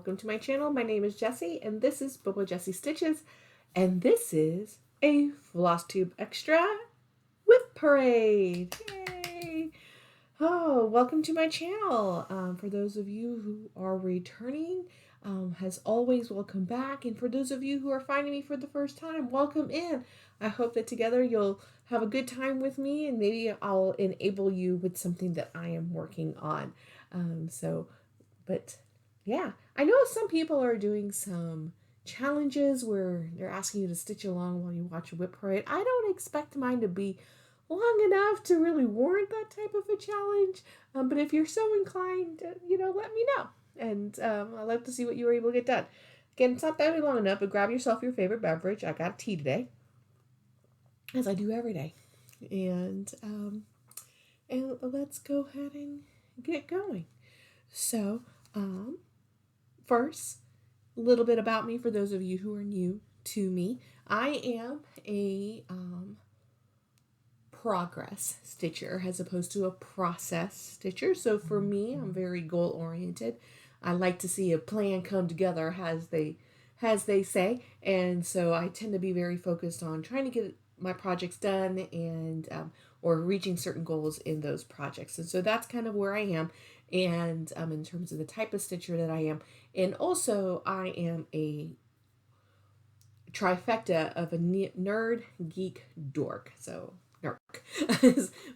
welcome to my channel. My name is Jessie and this is Bobo Jessie Stitches, and this is a Flosstube Extra WIP Parade. Yay! Oh, welcome to my channel. For those of you who are returning, as always, welcome back. And for those of you who are finding me for the first time, welcome in. I hope that together you'll have a good time with me, and maybe I'll enable you with something that I am working on. But yeah, I know some people are doing some challenges where they're asking you to stitch along while you watch a WIP parade. I don't expect mine to be long enough to really warrant that type of a challenge. But if you're so inclined, let me know. And I'd love to see what you were able to get done. Again, it's not that long enough, but grab yourself your favorite beverage. I got tea today, as I do every day. And let's go ahead and get going. So, first, a little bit about me for those of you who are new to me. I am a progress stitcher as opposed to a process stitcher. So for me, I'm very goal oriented. I like to see a plan come together, as they say, and so I tend to be very focused on trying to get my projects done and or reaching certain goals in those projects. And so that's kind of where I am, and in terms of the type of stitcher that I am. And also I am a trifecta of a nerd, geek, dork. So nerk.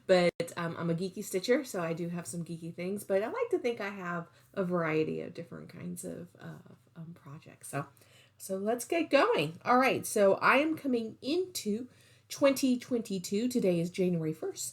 But I'm a geeky stitcher, so I do have some geeky things, but I like to think I have a variety of different kinds of projects. So let's get going. All right, so I am coming into 2022. Today is January 1st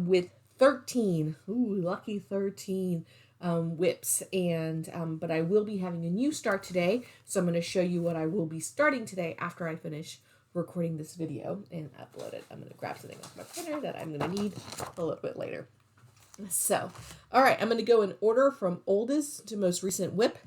with 13, lucky 13 WIPs, and but I will be having a new start today, so I'm going to show you what I will be starting today after I finish recording this video and upload it. I'm going to grab something off my printer that I'm going to need a little bit later. So, all right, I'm going to go in order from oldest to most recent WIP,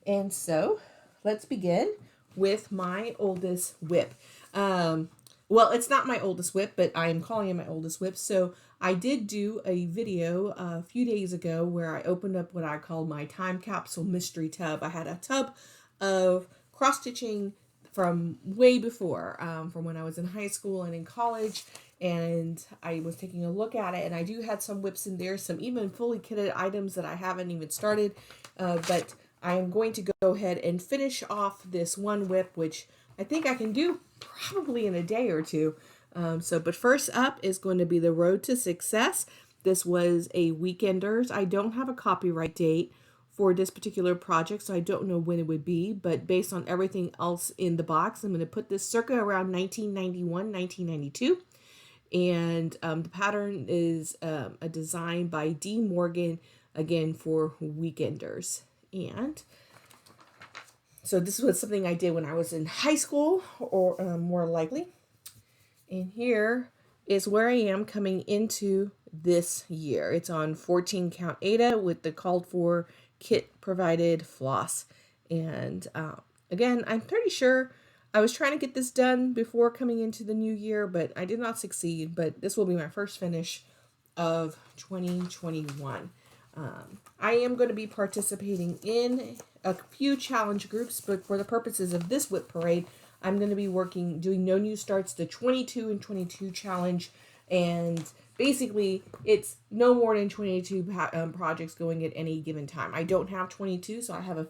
and so let's begin with my oldest WIP. Well, it's not my oldest WIP, but I am calling it my oldest WIP. So I did do a video a few days ago where I opened up what I called my time capsule mystery tub. I had a tub of cross stitching from way before, from when I was in high school and in college, and I was taking a look at it, and I do have some WIPs in there, some even fully kitted items that I haven't even started, but I am going to go ahead and finish off this one WIP, which I think I can do probably in a day or two. But first up is going to be the Road to Success. This was a Weekenders. I don't have a copyright date for this particular project, so I don't know when it would be, but based on everything else in the box, I'm going to put this circa around 1991, 1992. And the pattern is a design by D. Morgan, again for Weekenders. And so this was something I did when I was in high school, or more likely. And here is where I am coming into this year. It's on 14 count AIDA with the called for kit provided floss. And again, I'm pretty sure I was trying to get this done before coming into the new year, but I did not succeed. But this will be my first finish of 2021. I am going to be participating in a few challenge groups, but for the purposes of this WIP parade, I'm going to be doing no new starts, the 22 and 22 challenge, and basically it's no more than 22 projects going at any given time. I don't have 22, so I have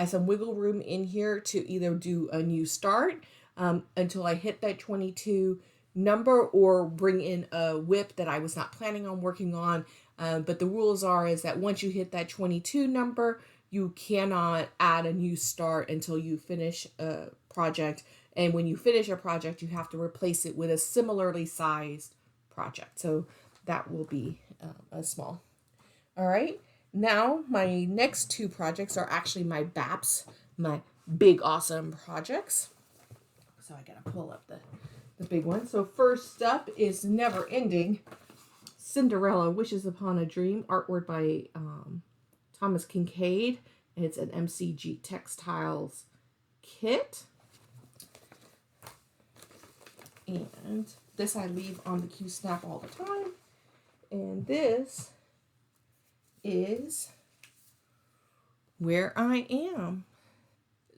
some wiggle room in here to either do a new start until I hit that 22 number, or bring in a WIP that I was not planning on working on. But the rules is that once you hit that 22 number, you cannot add a new start until you finish a project. And when you finish a project, you have to replace it with a similarly sized project. So that will be a small. All right. Now my next two projects are actually my BAPs, my big awesome projects. So I got to pull up the big one. So first up is Never Ending Cinderella, Wishes Upon a Dream, artwork by Thomas Kinkade. It's an MCG Textiles kit. And this I leave on the Q-snap all the time. And this is where I am.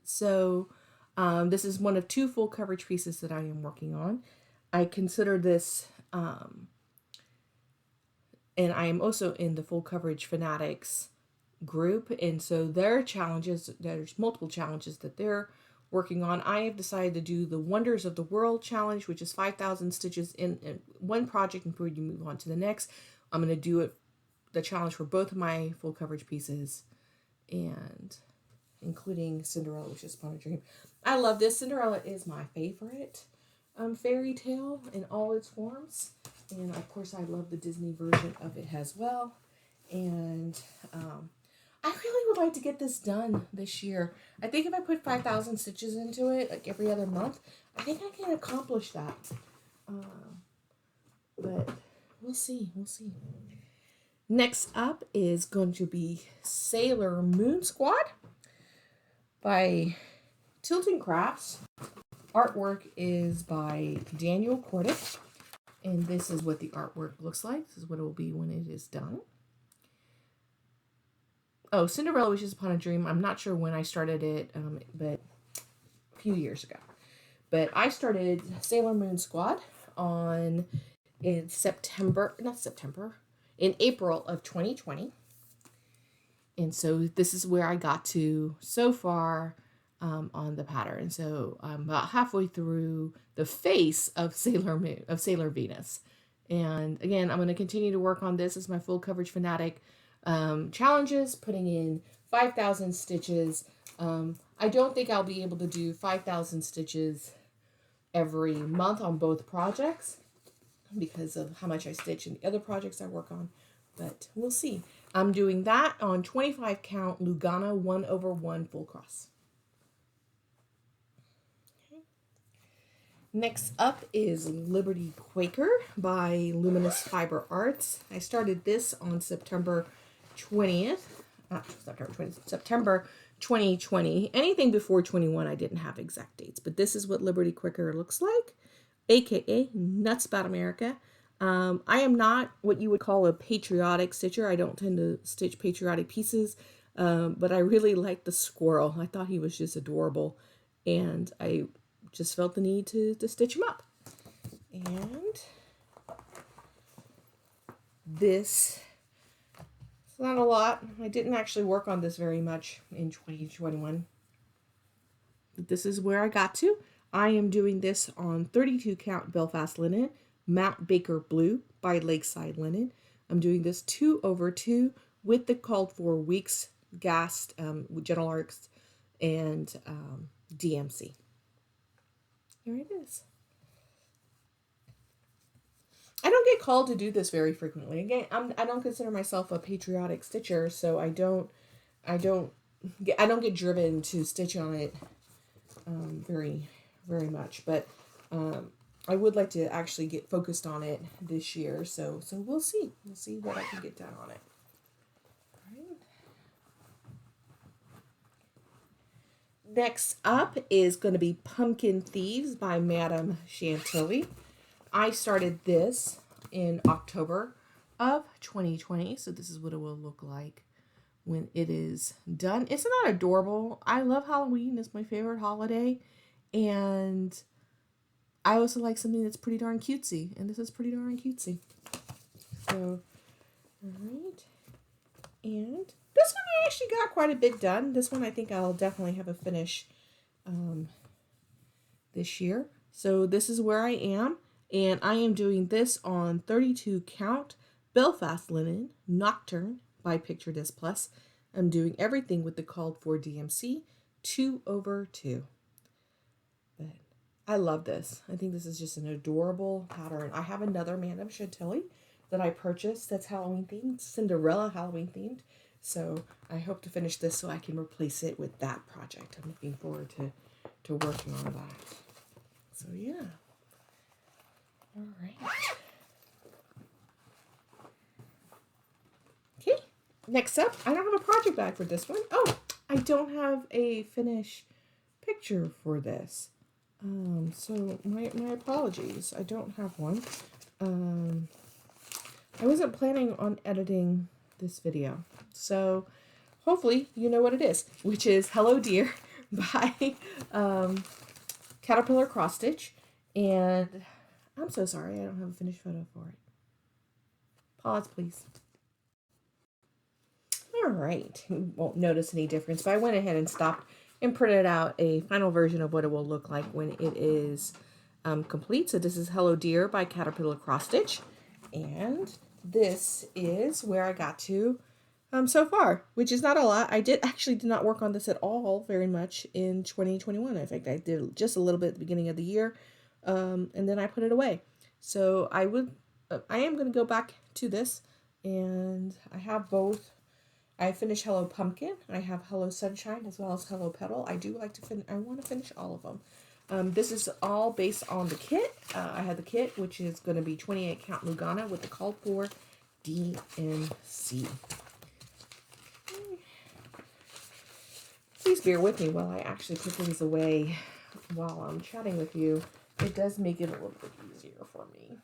So this is one of 2 full coverage pieces that I am working on. I consider this, and I am also in the full coverage fanatics group, and so there's multiple challenges that they're working on. I have decided to do the Wonders of the World challenge, which is 5,000 stitches in one project before you move on to the next. I'm going to do the challenge for both of my full coverage pieces, and including Cinderella, which is Upon a Dream. I love this. Cinderella is my favorite fairy tale in all its forms, and of course I love the Disney version of it as well. And I really would like to get this done this year. I think if I put 5,000 stitches into it, like every other month, I think I can accomplish that. But we'll see. We'll see. Next up is going to be Sailor Moon Squad by Tilton Crafts. Artwork is by Daniel Kordek. And this is what the artwork looks like. This is what it will be when it is done. Oh, Cinderella Wishes Upon a Dream. I'm not sure when I started it, but a few years ago. But I started Sailor Moon Squad in April of 2020. And so this is where I got to so far on the pattern. So I'm about halfway through the face of Sailor Venus. And again, I'm going to continue to work on this as my full coverage fanatic challenges, putting in 5,000 stitches. I don't think I'll be able to do 5,000 stitches every month on both projects because of how much I stitch in the other projects I work on, but we'll see. I'm doing that on 25 count Lugana 1/1 full cross. Okay. Next up is Liberty Quaker by Luminous Fiber Arts. I started this on September 2020. Anything before 21, I didn't have exact dates, but this is what Liberty Quaker looks like, aka Nuts About America. I am not what you would call a patriotic stitcher. I don't tend to stitch patriotic pieces, but I really liked the squirrel. I thought he was just adorable, and I just felt the need to stitch him up. And this, it's not a lot. I didn't actually work on this very much in 2021. But this is where I got to. I am doing this on 32 count Belfast linen, Mount Baker Blue by Lakeside linen. I'm doing this 2/2 with the called for weeks, gassed, gentle arcs, and DMC. Here it is. I don't get called to do this very frequently. Again, I don't consider myself a patriotic stitcher, so I don't get driven to stitch on it very much. But I would like to actually get focused on it this year, so we'll see. We'll see what I can get done on it. All right. Next up is going to be Pumpkin Thieves by Madame Chantilly. I started this in October of 2020, so this is what it will look like when it is done. Isn't that adorable? I love Halloween. It's my favorite holiday, and I also like something that's pretty darn cutesy, and this is pretty darn cutesy. So, all right. And this one I actually got quite a bit done. This one I think I'll definitely have a finish this year. So this is where I am, and I am doing this on 32 count Belfast linen, Nocturne by Picture This Plus. I'm doing everything with the called for DMC 2/2. But I love this. I think this is just an adorable pattern. I have another Madame Chantilly that I purchased that's Halloween themed, Cinderella Halloween themed. So I hope to finish this so I can replace it with that project. I'm looking forward to working on that. So yeah. All right. Okay. Next up, I don't have a project bag for this one. Oh, I don't have a finished picture for this. So my apologies. I don't have one. I wasn't planning on editing this video, so hopefully you know what it is, which is Hello Dear by Caterpillar Cross Stitch. And I'm so sorry I don't have a finished photo for it. Pause, please. All right, you won't notice any difference, but I went ahead and stopped and printed out a final version of what it will look like when it is complete. So this is Hello Dear by Caterpillar Cross Stitch, and this is where I got to so far, which is not a lot. I did not work on this at all very much in 2021. In fact, I did just a little bit at the beginning of the year, and then I put it away. So I am going to go back to this, and I have both. I finished Hello Pumpkin. I have Hello Sunshine as well as Hello Petal. I do like to finish. I want to finish all of them. This is all based on the kit. I had the kit, which is going to be 28 count Lugana with the called for DMC. Please bear with me while I actually put things away while I'm chatting with you. It does make it a little bit easier for me.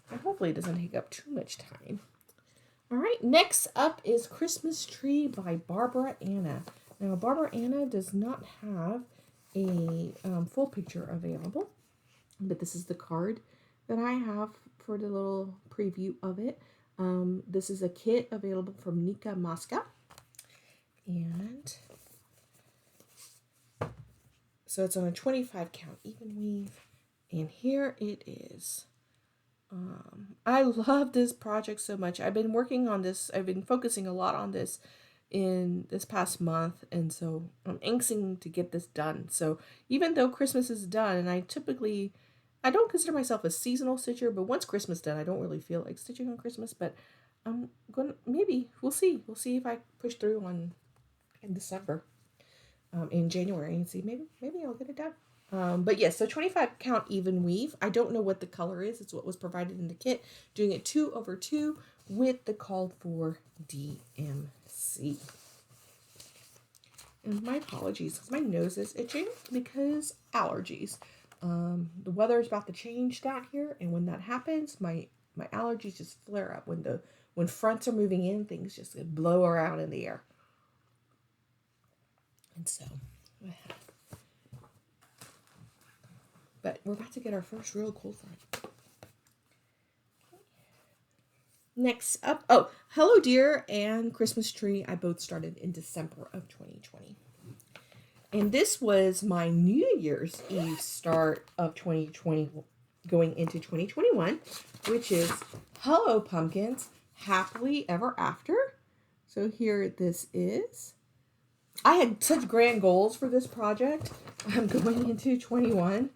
And hopefully it doesn't take up too much time. All right, next up is Christmas Tree by Barbara Anna. Now, Barbara Anna does not have a full picture available, but this is the card that I have for the little preview of it. This is a kit available from Nitka Moscow. And so it's on a 25 count even weave. And here it is. I love this project so much. I've been working on this. I've been focusing a lot on this in this past month. And so I'm anxious to get this done. So even though Christmas is done, and I don't consider myself a seasonal stitcher, but once Christmas is done, I don't really feel like stitching on Christmas, but I'm going to, we'll see. We'll see if I push through in December, in January, and see, maybe I'll get it done. But yes, so 25 count even weave. I don't know what the color is. It's what was provided in the kit. Doing it 2/2 with the called for DMC. And my apologies, because my nose is itching because allergies. The weather is about to change down here, and when that happens, my allergies just flare up. When fronts are moving in, things just blow around in the air. And so, but we're about to get our first real cold front. Next up, Hello Dear and Christmas Tree. I both started in December of 2020. And this was my New Year's Eve start of 2020, going into 2021, which is Hello Pumpkins, Happily Ever After. So here this is. I had such grand goals for this project. I'm going into 21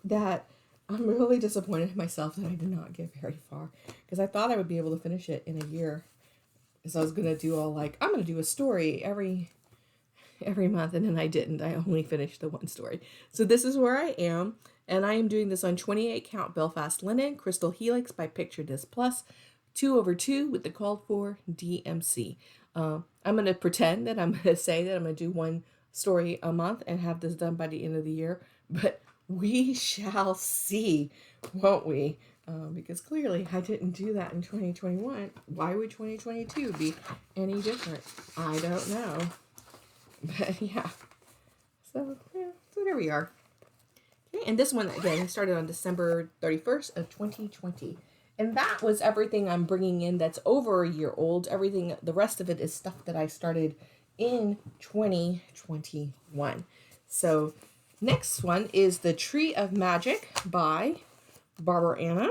that I'm really disappointed in myself that I did not get very far, because I thought I would be able to finish it in a year. Because I was going to do I'm going to do a story every month, and then I didn't. I only finished the one story. So this is where I am, and I am doing this on 28 count Belfast linen, Crystal Helix by Picture Disc Plus, 2/2 with the called for DMC. I'm going to pretend that I'm going to say that I'm going to do one story a month and have this done by the end of the year, but we shall see, won't we? Because clearly I didn't do that in 2021. Why would 2022 be any different? I don't know. But yeah. So there we are. Okay, and this one, again, started on December 31st of 2020. And that was everything I'm bringing in that's over a year old. Everything, the rest of it is stuff that I started in 2021. So next one is The Tree of Magic by Barbara Anna.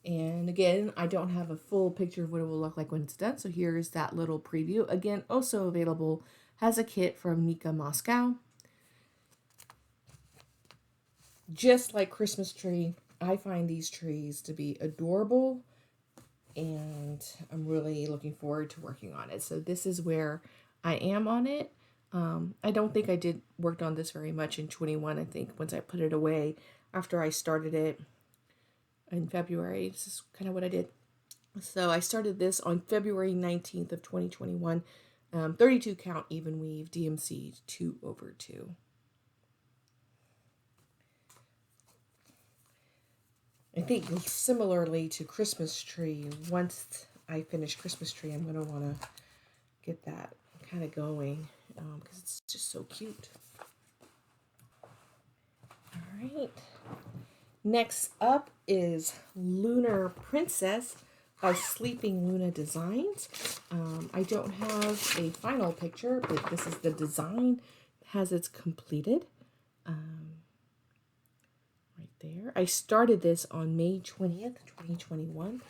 And again, I don't have a full picture of what it will look like when it's done. So here's that little preview. Again, also available as a kit from Nitka Moscow. Just like Christmas Tree, I find these trees to be adorable, and I'm really looking forward to working on it. So this is where I am on it. I don't think I worked on this very much in 21. I think once I put it away after I started it in February, this is kind of what I did. So I started this on February 19th of 2021, 32 count even weave DMC 2/2. I think similarly to Christmas Tree, once I finish Christmas Tree, I'm going to want to get that kind of going because it's just so cute. All right. Next up is Lunar Princess by Sleeping Luna Designs. I don't have a final picture, but this is the design. It has its completed. Right there. I started this on May 20th, 2021.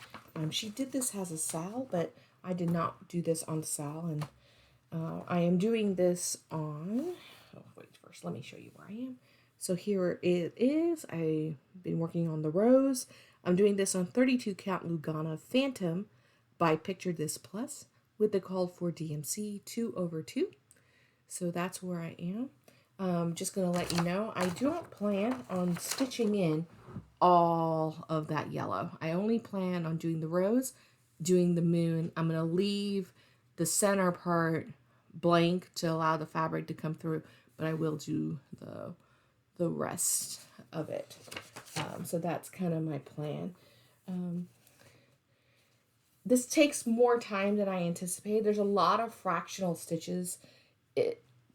She did this as a sal, but I did not do this on sal. And I am doing this on... Oh, wait, first let me show you where I am. So here it is. I've been working on the rose. I'm doing this on 32 count Lugana Phantom by Picture This Plus with the called for DMC 2/2. So that's where I am. Just going to let you know, I don't plan on stitching in all of that yellow. I only plan on doing the rose, doing the moon. I'm going to leave the center part blank to allow the fabric to come through, but I will do the rest of it. So that's kind of my plan. This takes more time than I anticipated. There's a lot of fractional stitches,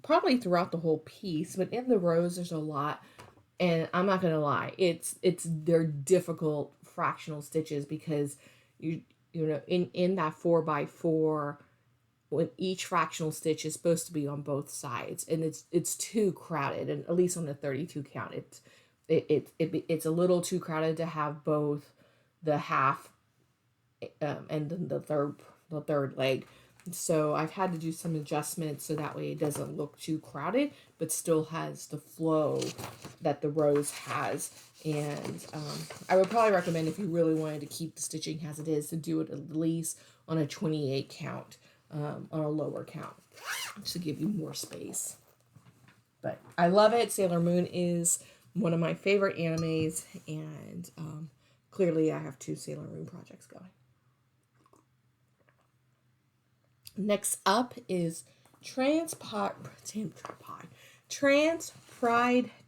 probably throughout the whole piece, but in the rose there's a lot. And I'm not gonna lie, they're difficult fractional stitches because you know in that 4x4, when each fractional stitch is supposed to be on both sides, and it's too crowded, and at least on the 32 count, it's a little too crowded to have both the half and then the third leg. So I've had to do some adjustments so that way it doesn't look too crowded, but still has the flow that the rose has. And I would probably recommend, if you really wanted to keep the stitching as it is, to do it at least on a 28 count, on a lower count, just to give you more space. But I love it. Sailor Moon is one of my favorite animes, and clearly I have 2 Sailor Moon projects going. Next up is Trans Pride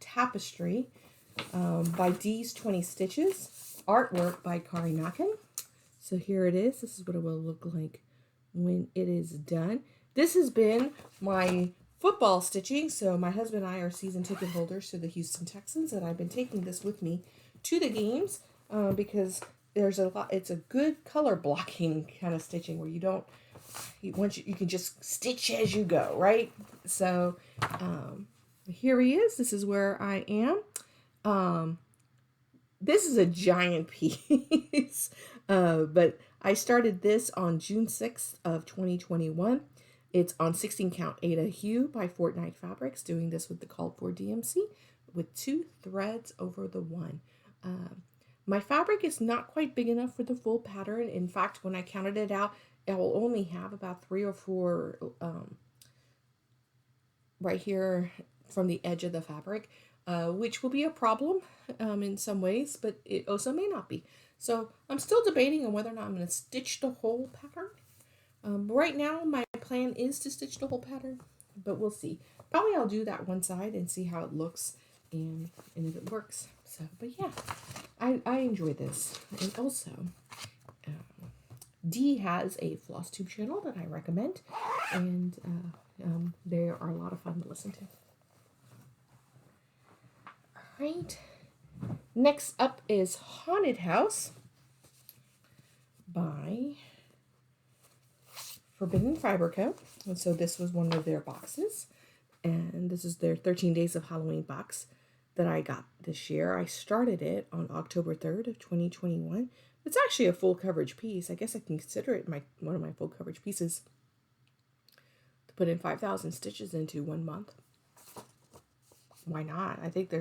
Tapestry by D's 20 Stitches. Artwork by Kari Nakin. So here it is. This is what it will look like when it is done. This has been my football stitching. So my husband and I are season ticket holders to the Houston Texans, and I've been taking this with me to the games because there's a lot. It's a good color blocking kind of stitching where you don't. You can just stitch as you go, right? So here he is. This is where I am. This is a giant piece, but I started this on June 6th of 2021. It's on 16 count AIDA hue by Fortnite Fabrics, doing this with the called for DMC with 2 threads over the one. My fabric is not quite big enough for the full pattern. In fact, when I counted it out, I will only have about 3 or 4 right here from the edge of the fabric, which will be a problem in some ways, but it also may not be. So I'm still debating on whether or not I'm going to stitch the whole pattern. Right now, my plan is to stitch the whole pattern, but we'll see. Probably I'll do that one side and see how it looks and if it works. So, but yeah, I enjoy this. And also, Dee has a Flosstube channel that I recommend, and they are a lot of fun to listen to. All right. Next up is Haunted House by Forbidden Fiber Co. And so this was one of their boxes, and this is their 13 Days of Halloween box that I got this year. I started it on October 3rd of 2021. It's actually a full coverage piece. I guess I can consider it one of my full coverage pieces to put in 5,000 stitches into 1 month. Why not? I think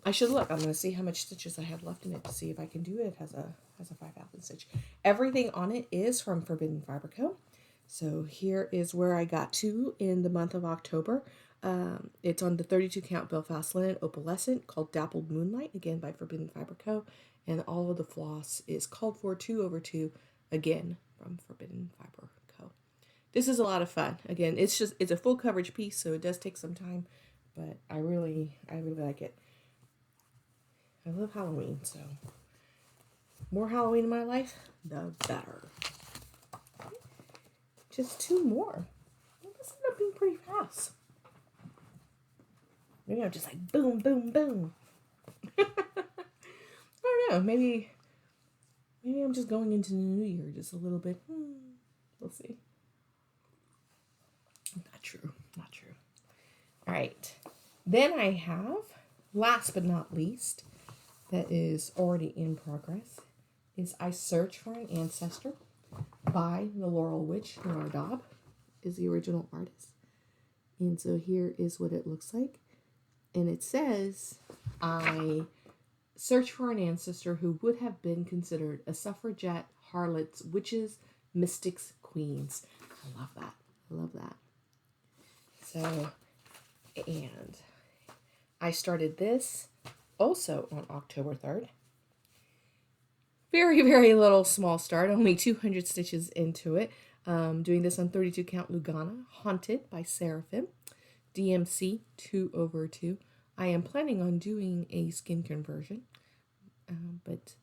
I should look. I'm going to see how much stitches I have left in it to see if I can do it as a 5,000 stitch. Everything on it is from Forbidden Fiber Co. So here is where I got to in the month of October. It's on the 32 count Belfast linen opalescent called Dappled Moonlight, again by Forbidden Fiber Co. And all of the floss is called for 2/2, again from Forbidden Fiber Co. This is a lot of fun. Again, it's a full coverage piece, so it does take some time, but I really like it. I love Halloween, so more Halloween in my life, the better. just 2 more. This ended up being pretty fast. Maybe I'm just like boom, boom, boom. I don't know. Maybe I'm just going into the new year just a little bit. We'll see. Not true. Not true. All right. Then I have, last but not least, that is already in progress, is I Search for an Ancestor by the Laurel Witch. Laura Dobb is the original artist. And so here is what it looks like. And it says, I search for an ancestor who would have been considered a suffragette, harlots, witches, mystics, queens. I love that. I love that. So, and I started this also on October 3rd. Very, very little small start, only 200 stitches into it. Doing this on 32 count Lugana, Haunted by Seraphim, DMC 2/2. I am planning on doing a skin conversion, but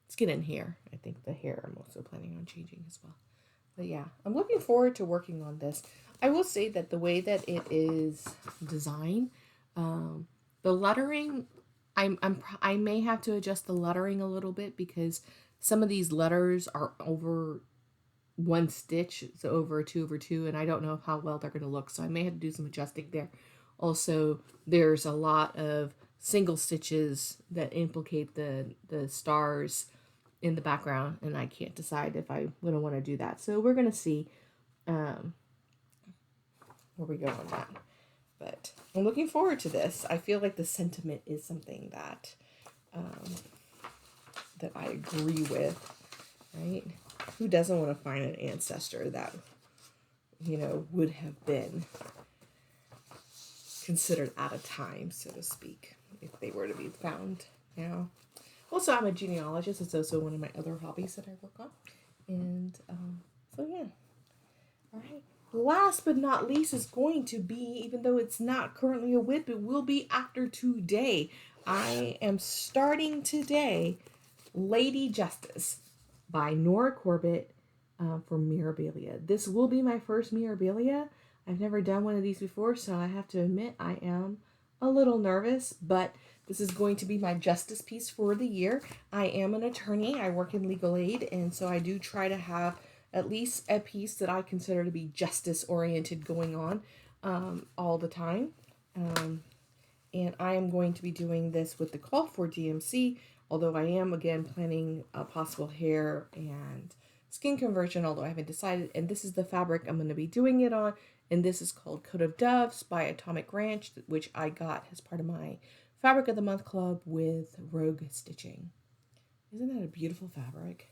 skin and hair. I think the hair I'm also planning on changing as well. But yeah, I'm looking forward to working on this. I will say that the way that it is designed, the lettering, I may have to adjust the lettering a little bit because some of these letters are over 1 stitch, so over 2/2, and I don't know how well they're going to look, so I may have to do some adjusting there. Also, there's a lot of single stitches that implicate the stars in the background, and I can't decide if I'm going to want to do that. So we're going to see where we go on that. But I'm looking forward to this. I feel like the sentiment is something that that I agree with, right? Who doesn't want to find an ancestor that, you know, would have been considered at a time, so to speak, if they were to be found now. Also, I'm a genealogist. It's also one of my other hobbies that I work on. And so, yeah. All right. Last but not least is going to be, even though it's not currently a WIP, it will be after today. I am starting today Lady Justice by Nora Corbett from Mirabilia. This will be my first Mirabilia. I've never done one of these before, so I have to admit I am a little nervous, but this is going to be my justice piece for the year. I am an attorney. I work in legal aid, and so I do try to have at least a piece that I consider to be justice-oriented going on all the time. And I am going to be doing this with the call for DMC, although I am, again, planning a possible hair and skin conversion, although I haven't decided. And this is the fabric I'm going to be doing it on. And this is called Coat of Doves by Atomic Ranch, which I got as part of my Fabric of the Month Club with Rogue Stitching. Isn't that a beautiful fabric?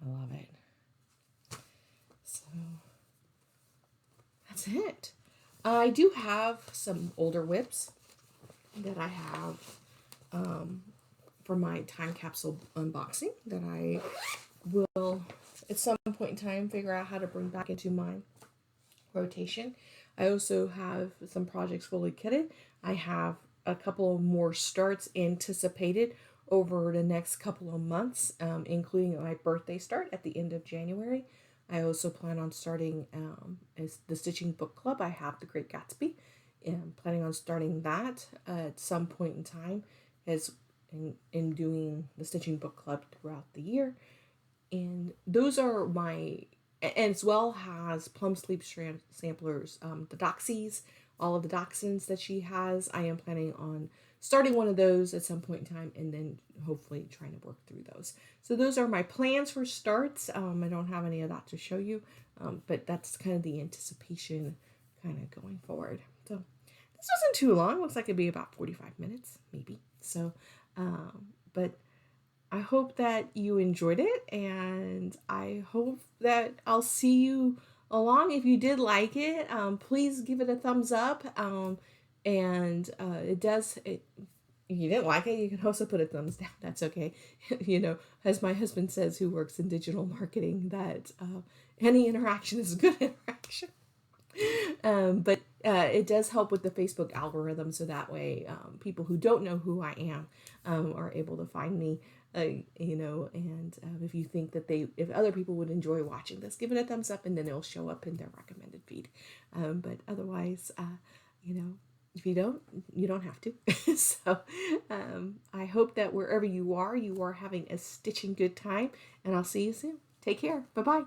I love it. So, that's it. I do have some older WIPs that I have for my time capsule unboxing that I will, at some point in time, figure out how to bring back into my rotation. I also have some projects fully kitted. I have a couple more starts anticipated over the next couple of months, including my birthday start at the end of January. I also plan on starting as the Stitching Book Club. I have The Great Gatsby, and I'm planning on starting that at some point in time as in doing the Stitching Book Club throughout the year. And those are my, and as well as Plum Sleep Samplers, the Doxies, all of the Dachshunds that she has. I am planning on starting one of those at some point in time and then hopefully trying to work through those. So those are my plans for starts. I don't have any of that to show you, but that's kind of the anticipation kind of going forward. So this wasn't too long. Looks like it'd be about 45 minutes, maybe. So, but I hope that you enjoyed it, and I hope that I'll see you along. If you did like it, please give it a thumbs up. If you didn't like it, you can also put a thumbs down. That's okay. You know, as my husband says, who works in digital marketing, that any interaction is a good interaction. But it does help with the Facebook algorithm, so that way people who don't know who I am are able to find me. you know, and if you think that if other people would enjoy watching this, give it a thumbs up and then it'll show up in their recommended feed. But otherwise, you know, if you don't, you don't have to. So I hope that wherever you are having a stitching good time, and I'll see you soon. Take care. Bye-bye.